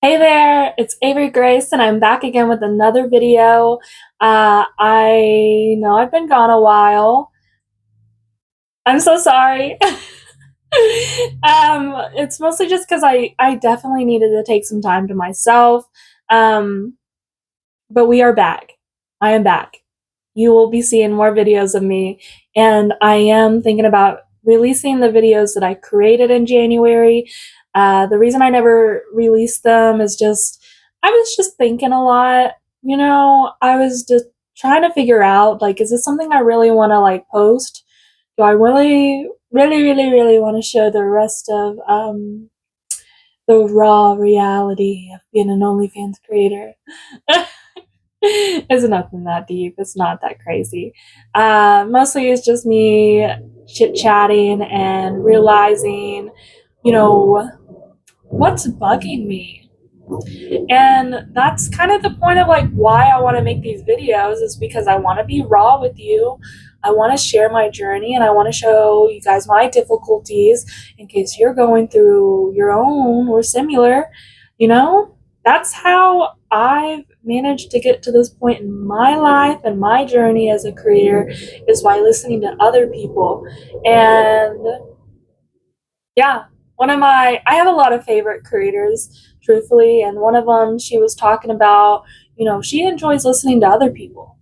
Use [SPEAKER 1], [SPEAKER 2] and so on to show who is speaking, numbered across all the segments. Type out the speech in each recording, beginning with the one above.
[SPEAKER 1] Hey there, it's Avery Grace, and I'm back again with another video. I know I've been gone a while. I'm so sorry. It's mostly just because I definitely needed to take some time to myself. Um, but we are back. I am back. You will be seeing more videos of me, and I am thinking about releasing the videos that I created in January. The reason I never released them is just I was just thinking a lot. I was just trying to figure out, like, is this something I really want to like post? Do I really, really, really, really want to show the rest of the raw reality of being an OnlyFans creator? It's nothing that deep. It's not that crazy. Mostly it's just me chit chatting and realizing, you know, what's bugging me. And that's kind of the point of like why I want to make these videos is because I want to be raw with you. I want to share my journey and I want to show you guys my difficulties in case you're going through your own or similar. You know, that's how I've managed to get to this point in my life and my journey as a creator is by listening to other people. And yeah, I have a lot of favorite creators, truthfully, and one of them, she was talking about, she enjoys listening to other people.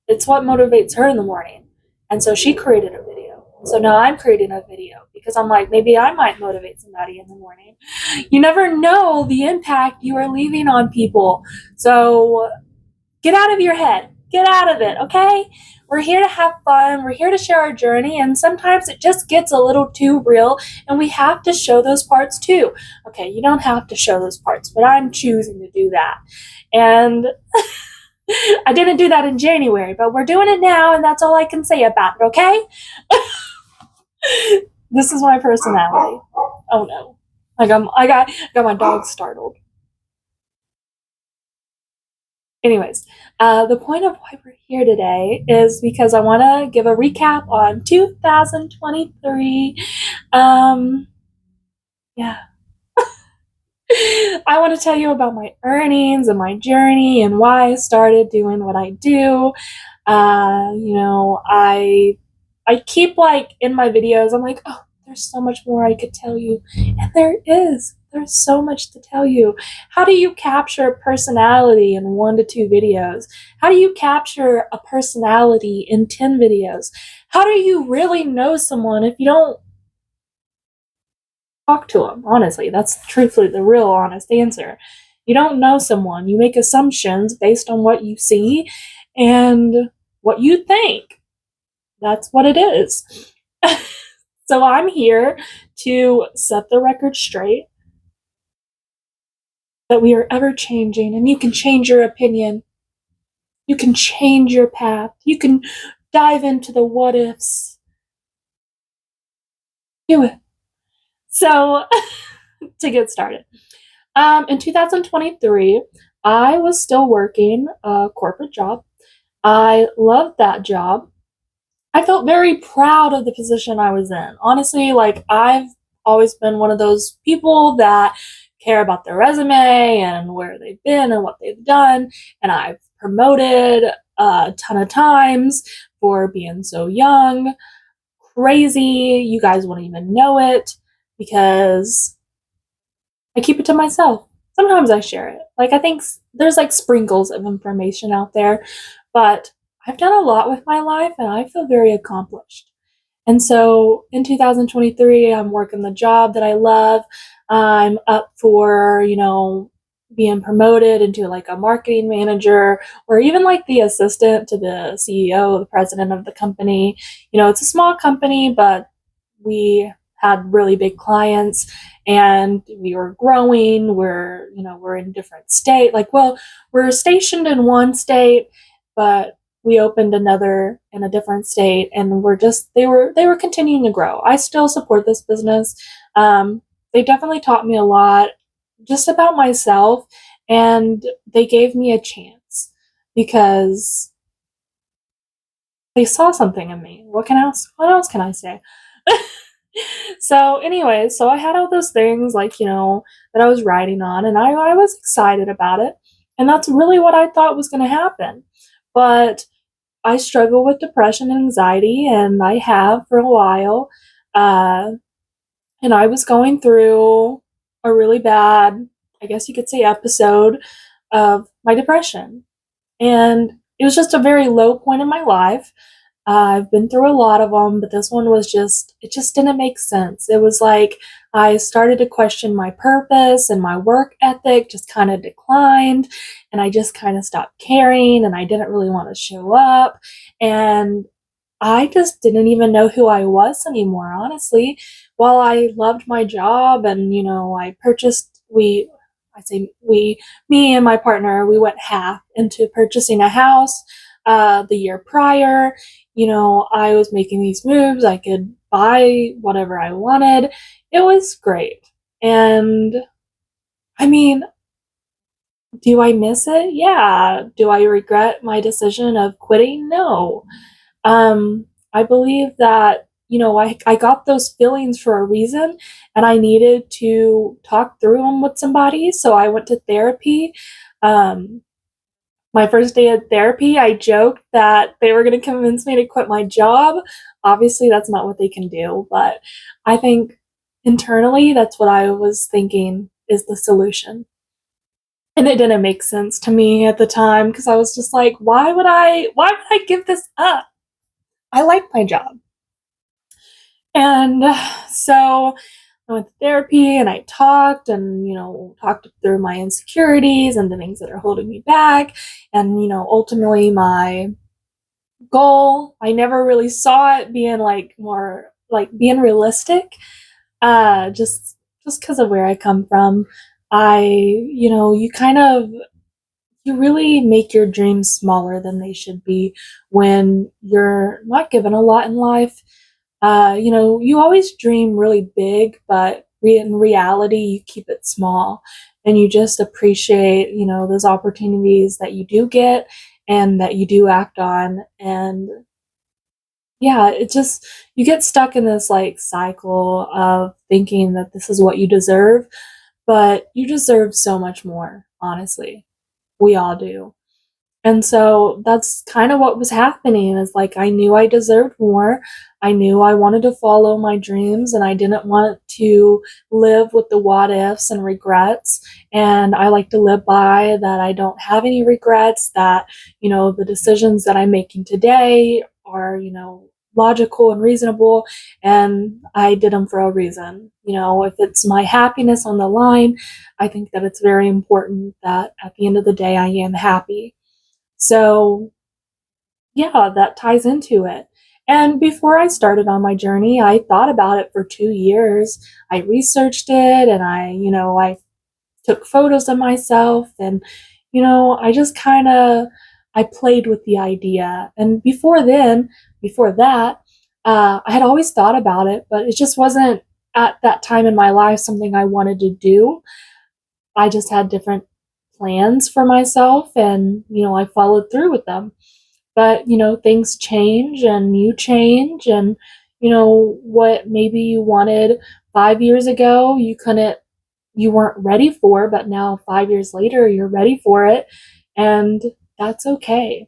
[SPEAKER 1] It's what motivates her in the morning. And so she created a video. So now I'm creating a video because I'm like, maybe I might motivate somebody in the morning. You never know the impact you are leaving on people. So get out of your head. Get out of it, okay? We're here to have fun. We're here to share our journey, and sometimes it just gets a little too real, and we have to show those parts too. Okay, you don't have to show those parts, but I'm choosing to do that. And I didn't do that in January, but we're doing it now, and that's all I can say about it, okay? This is my personality. Oh no. I got my dog startled. Anyways, the point of why we're here today is because I want to give a recap on 2023. Yeah. I want to tell you about my earnings and my journey and why I started doing what I do. I keep like in my videos, I'm like, oh, there's so much more I could tell you. And there is. There's so much to tell you. How do you capture a personality in 1 to 2 videos? How do you capture a personality in 10 videos? How do you really know someone if you don't talk to them? Honestly, that's truthfully the real honest answer. You don't know someone. You make assumptions based on what you see and what you think. That's what it is. So I'm here to set the record straight that we are ever changing and you can change your opinion. You can change your path. You can dive into the what ifs. Do it. So to get started. In 2023, I was still working a corporate job. I loved that job. I felt very proud of the position I was in. Honestly, like I've always been one of those people that care about their resume and where they've been and what they've done. And I've promoted a ton of times for being so young. Crazy. You guys wouldn't even know it because I keep it to myself. Sometimes I share it. Like, I think there's like sprinkles of information out there, but I've done a lot with my life and I feel very accomplished. And so in 2023, I'm working the job that I love. I'm up for, being promoted into like a marketing manager or even like the assistant to the CEO, the president of the company. It's a small company, but we had really big clients and we were growing. We're in different state. Like, well, we're stationed in one state, but we opened another in a different state and they were continuing to grow. I still support this business. They definitely taught me a lot just about myself and they gave me a chance because they saw something in me. What else can I say? So anyway, so I had all those things like, that I was riding on, and I was excited about it. And that's really what I thought was going to happen. But I struggle with depression and anxiety, and I have for a while. Uh, and I was going through a really bad, I guess you could say, episode of my depression. And it was just a very low point in my life. I've been through a lot of them, but this one was just, it just didn't make sense. It was like I started to question my purpose and my work ethic just kind of declined, and I just kind of stopped caring, and I didn't really want to show up. And I just didn't even know who I was anymore, honestly. While I loved my job and, I purchased, I say we, me and my partner, we went half into purchasing a house the year prior. I was making these moves. I could buy whatever I wanted. It was great. And I mean, do I miss it? Yeah. Do I regret my decision of quitting? No. I believe that, I got those feelings for a reason, and I needed to talk through them with somebody. So I went to therapy. Um, my first day of therapy, I joked that they were going to convince me to quit my job. Obviously, that's not what they can do, but I think internally, that's what I was thinking is the solution. And it didn't make sense to me at the time because I was just like, why would I give this up? I like my job. And so I went to therapy and I talked and, talked through my insecurities and the things that are holding me back. And, ultimately my goal, I never really saw it being like more like being realistic. Just because of where I come from. You kind of you really make your dreams smaller than they should be when you're not given a lot in life. You always dream really big, but in reality, you keep it small and you just appreciate, those opportunities that you do get and that you do act on. And yeah, you get stuck in this like cycle of thinking that this is what you deserve, but you deserve so much more, honestly. We all do. And so that's kind of what was happening is like I knew I deserved more. I knew I wanted to follow my dreams and I didn't want to live with the what ifs and regrets. And I like to live by that I don't have any regrets, that, the decisions that I'm making today are, logical and reasonable, and I did them for a reason. If it's my happiness on the line, I think that it's very important that at the end of the day I am happy. So, yeah, that ties into it. And before I started on my journey, I thought about it for 2 years. I researched it and I took photos of myself and, I just kind of, I played with the idea. And before that, I had always thought about it, but it just wasn't at that time in my life something I wanted to do. I just had different plans for myself and, I followed through with them. But, things change and you change and, what maybe you wanted 5 years ago, you weren't ready for, but now 5 years later, you're ready for it. And that's okay.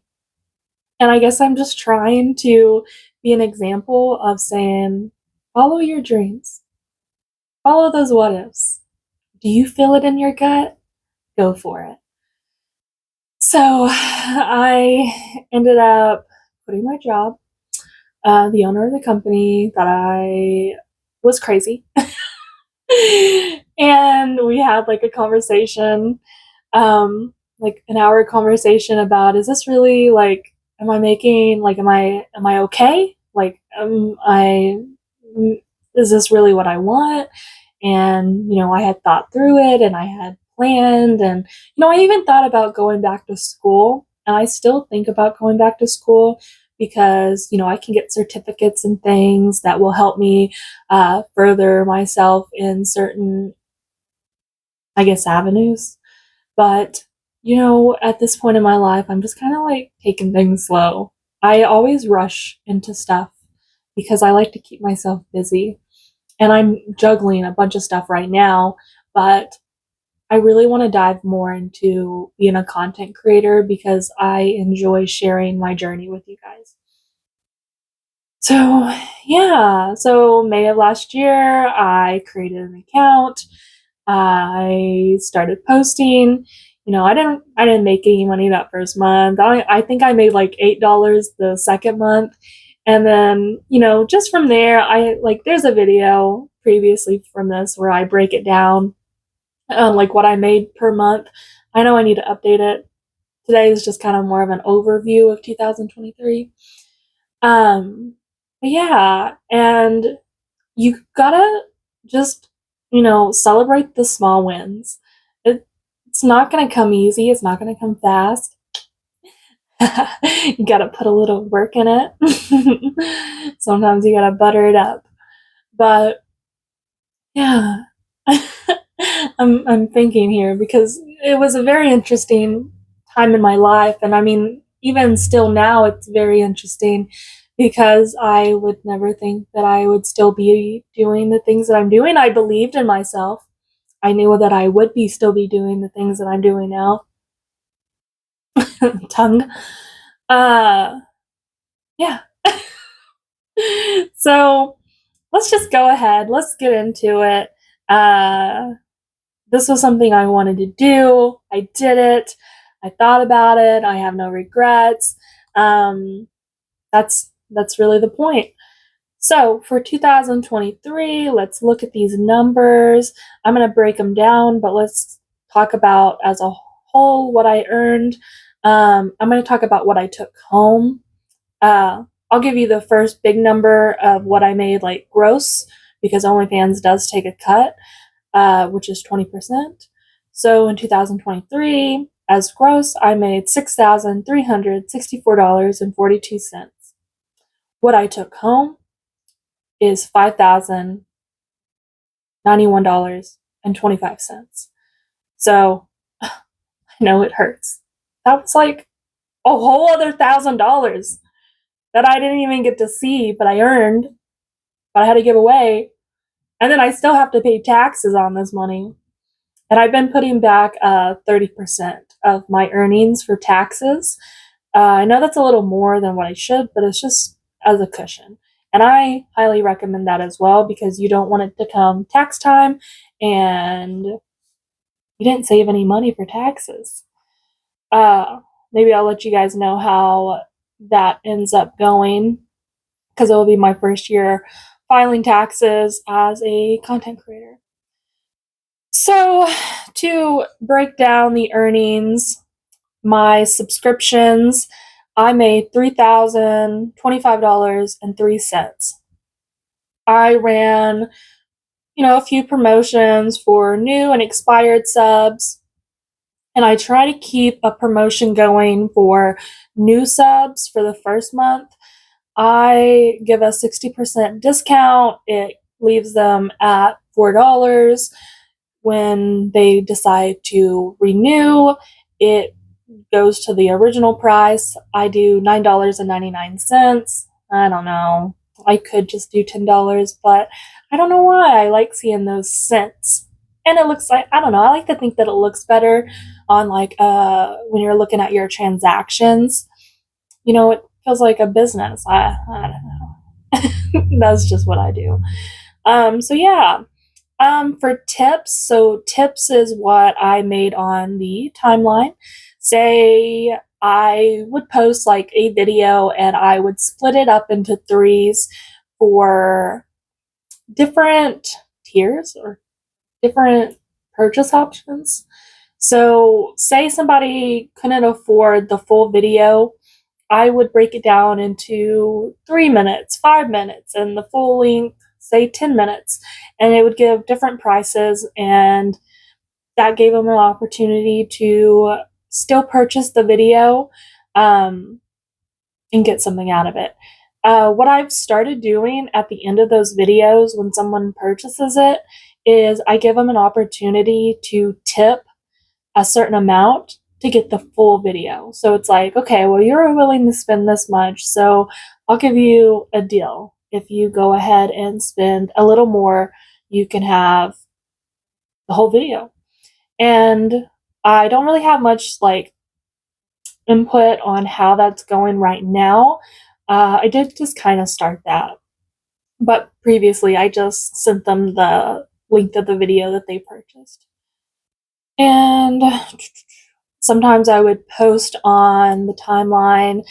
[SPEAKER 1] And I guess I'm just trying to be an example of saying, follow your dreams, follow those what ifs. Do you feel it in your gut? Go for it. So I ended up quitting my job. The owner of the company that I was crazy. And we had like a conversation, like an hour conversation about, is this really like, am I okay? Like, is this really what I want? And, I had thought through it and I had planned and, I even thought about going back to school, and I still think about going back to school because, I can get certificates and things that will help me further myself in certain, I guess, avenues. But, at this point in my life, I'm just kind of like taking things slow. I always rush into stuff because I like to keep myself busy. And I'm juggling a bunch of stuff right now, but I really want to dive more into being a content creator because I enjoy sharing my journey with you guys. So, yeah, so May of last year, I created an account. I started posting. I didn't make any money that first month. I think I made like $8 the second month. And then, just from there, there's a video previously from this where I break it down, like what I made per month. I know I need to update it. Today is just kind of more of an overview of 2023. Um, but yeah, and you gotta just, celebrate the small wins. It's not gonna come easy, it's not gonna come fast. You gotta put a little work in it. Sometimes you gotta butter it up. But yeah. I'm thinking here because it was a very interesting time in my life, and I mean, even still now, it's very interesting because I would never think that I would still be doing the things that I'm doing. I believed in myself. I knew that I would still be doing the things that I'm doing now. Tongue. Uh, yeah. So let's just go ahead. Let's get into it. This was something I wanted to do. I did it. I thought about it. I have no regrets. Um, that's really the point. So for 2023, let's look at these numbers. I'm going to break them down, but let's talk about as a whole what I earned. I'm going to talk about what I took home. I'll give you the first big number of what I made, like gross, because OnlyFans does take a cut, which is 20%. So in 2023, as gross, I made $6,364.42. What I took home is $5,091.25. So I know it hurts. That was like a whole other $1,000 that I didn't even get to see, but I earned, but I had to give away. And then I still have to pay taxes on this money. And I've been putting back 30% of my earnings for taxes. I know that's a little more than what I should, but it's just as a cushion. And I highly recommend that as well because you don't want it to come tax time and you didn't save any money for taxes. Uh, Maybe I'll let you guys know how that ends up going because it will be my first year filing taxes as a content creator. So, to break down the earnings, my subscriptions, I made $3,025.03. I ran, a few promotions for new and expired subs, and I try to keep a promotion going for new subs for the first month. I give a 60% discount. It leaves them at $4. When they decide to renew, it goes to the original price. I do $9.99. I don't know. I could just do $10, but I don't know why. I like seeing those cents. And it looks like, I don't know, I like to think that it looks better on when you're looking at your transactions. It feels like a business. I don't know. That's just what I do. So yeah. For tips, so tips is what I made on the timeline. Say I would post like a video and I would split it up into threes for different tiers or different purchase options. So, say somebody couldn't afford the full video, I would break it down into 3 minutes, 5 minutes, and the full length, say 10 minutes. And it would give different prices, and that gave them an opportunity to still purchase the video and get something out of it. What I've started doing at the end of those videos when someone purchases it is I give them an opportunity to tip a certain amount to get the full video. So it's like, okay, well, you're willing to spend this much, so I'll give you a deal. If you go ahead and spend a little more, you can have the whole video. And I don't really have much like input on how that's going right now. I did just kind of start that, but previously I just sent them the link to the video that they purchased. And sometimes I would post on the timeline,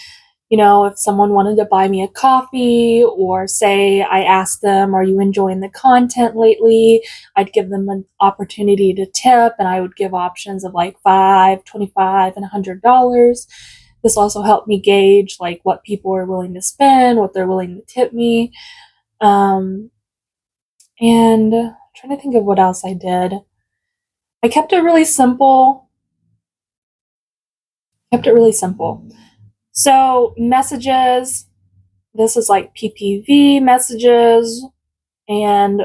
[SPEAKER 1] if someone wanted to buy me a coffee, or say I asked them, "Are you enjoying the content lately?" I'd give them an opportunity to tip, and I would give options of like $5, $25, and $100. This also helped me gauge like what people are willing to spend, what they're willing to tip me. Um, and I'm trying to think of what else I did. I kept it really simple. Kept it really simple. So messages, this is like PPV messages, and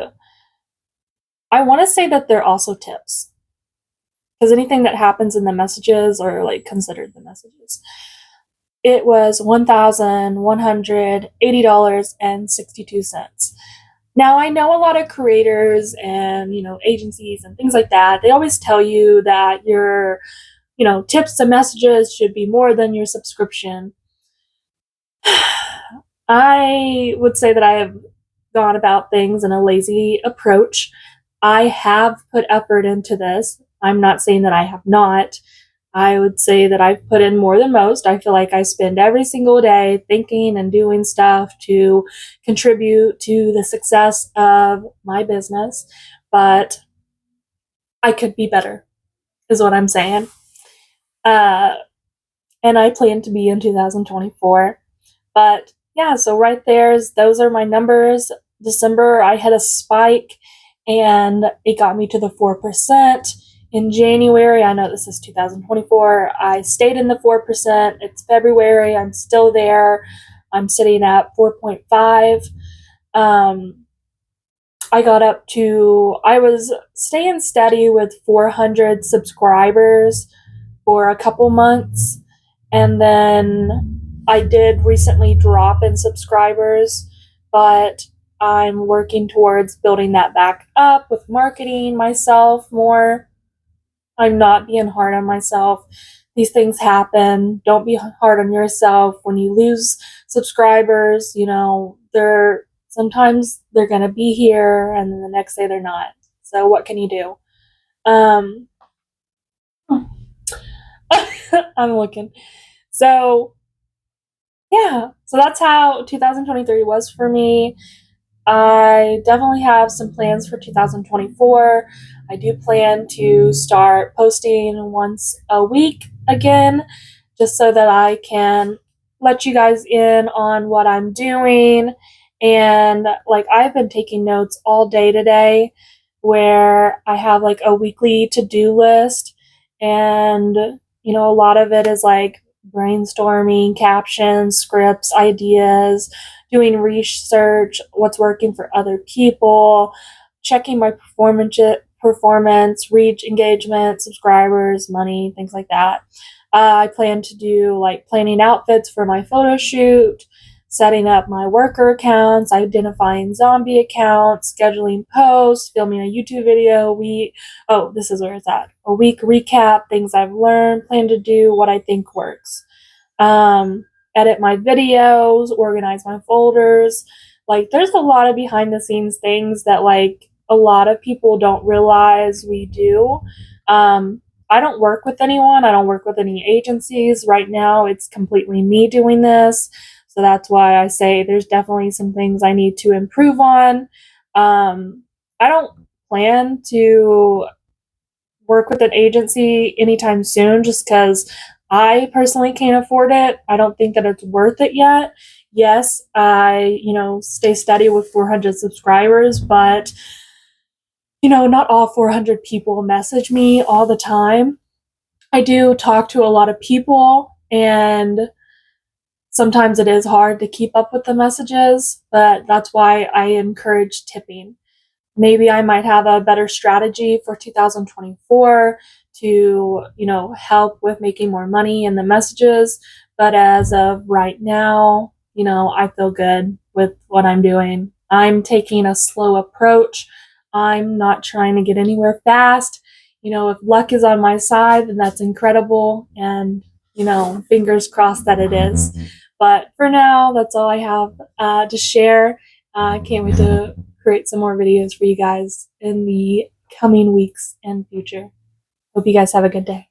[SPEAKER 1] I want to say that they're also tips, because anything that happens in the messages are like considered the messages. It was $1,180.62. Now I know a lot of creators and agencies and things like that. They always tell you that your tips and messages should be more than your subscription. I would say that I have gone about things in a lazy approach. I have put effort into this. I'm not saying that I have not. I would say that I've put in more than most. I feel like I spend every single day thinking and doing stuff to contribute to the success of my business, but I could be better, is what I'm saying. Uh, and I plan to be in 2024. But yeah, so right there's those are my numbers. December, I had a spike and it got me to the 4%. In January, I know this is 2024, I stayed in the 4%. It's February, I'm still there. I'm sitting at 4.5. I was staying steady with 400 subscribers for a couple months, and then I did recently drop in subscribers, but I'm working towards building that back up with marketing myself more. I'm not being hard on myself. These things happen. Don't be hard on yourself. When you lose subscribers, sometimes they're going to be here and then the next day they're not. So what can you do? Um, I'm looking. So yeah, so that's how 2023 was for me. I definitely have some plans for 2024. I do plan to start posting once a week again, just so that I can let you guys in on what I'm doing. And like, I've been taking notes all day today, where I have like a weekly to do list. And, a lot of it is like brainstorming, captions, scripts, ideas, doing research, what's working for other people, checking my performance, reach, engagement, subscribers, money, things like that. I plan to do like planning outfits for my photo shoot, setting up my worker accounts, identifying zombie accounts, scheduling posts, filming a YouTube video a week. Oh, this is where it's at. A week recap, things I've learned, plan to do, what I think works. Edit my videos, organize my folders. Like, there's a lot of behind the scenes things that like a lot of people don't realize we do. I don't work with anyone. I don't work with any agencies right now. It's completely me doing this. So that's why I say there's definitely some things I need to improve on. I don't plan to work with an agency anytime soon, just because I personally can't afford it. I don't think that it's worth it yet. Yes, I, stay steady with 400 subscribers, but, not all 400 people message me all the time. I do talk to a lot of people, and sometimes it is hard to keep up with the messages, but that's why I encourage tipping. Maybe I might have a better strategy for 2024 to, help with making more money in the messages. But as of right now, I feel good with what I'm doing. I'm taking a slow approach. I'm not trying to get anywhere fast. if luck is on my side, then that's incredible. And, fingers crossed that it is. But for now, that's all I have to share. I can't wait to create some more videos for you guys in the coming weeks and future. Hope you guys have a good day.